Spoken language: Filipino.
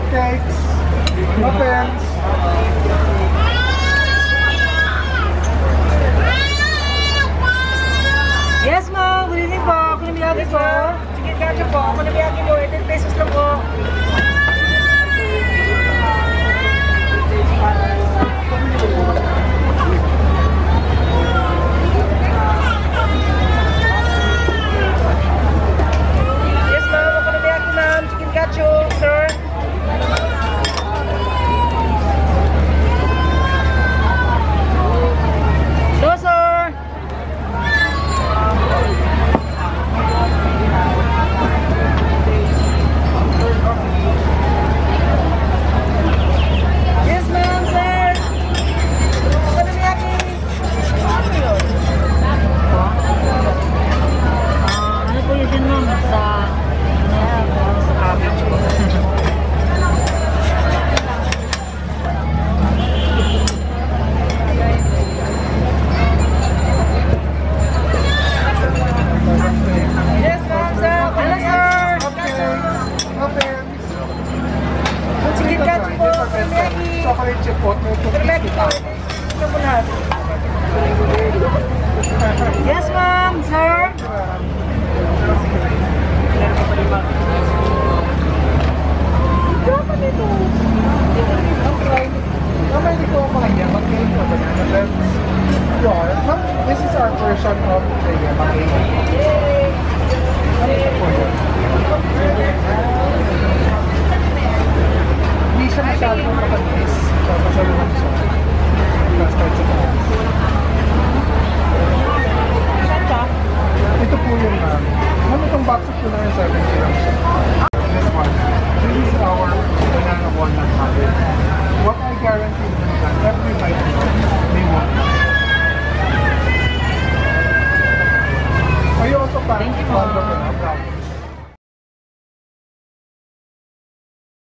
cupcakes. Muffins. Yes, ma'am. Good evening po. Kunimiyagi po. Chicken gacho po. Kunimiyagi po. 18 pesos lang po. Yes, ma'am. Kunimiyagi, ma'am. Chicken gacho, sir. No, sir. Yes, ma'am, sir. Kunimiyagi. Ano po yun din, ma'am? Sa cabbage po. Yes, ma'am, sir. Hello, sir. Muffins. Chicken gacho po. Kunimiyagi. Chocolate chip po. Kunimiyagi po. Ito po lahat. Yes, ma'am. Sir. Naman hindi ko mga yamak cake o banana bread. This is our version of the yamak cake. Ano ito po yun? Hindi siya masyadong matamis. So, masyadong siya. Custard sa taas. Ito po yung ano itong box of po na yung 7 grams. This one. This is our banana walnut habit. What I guarantee is that every bite they want. Are you also planning to follow the program?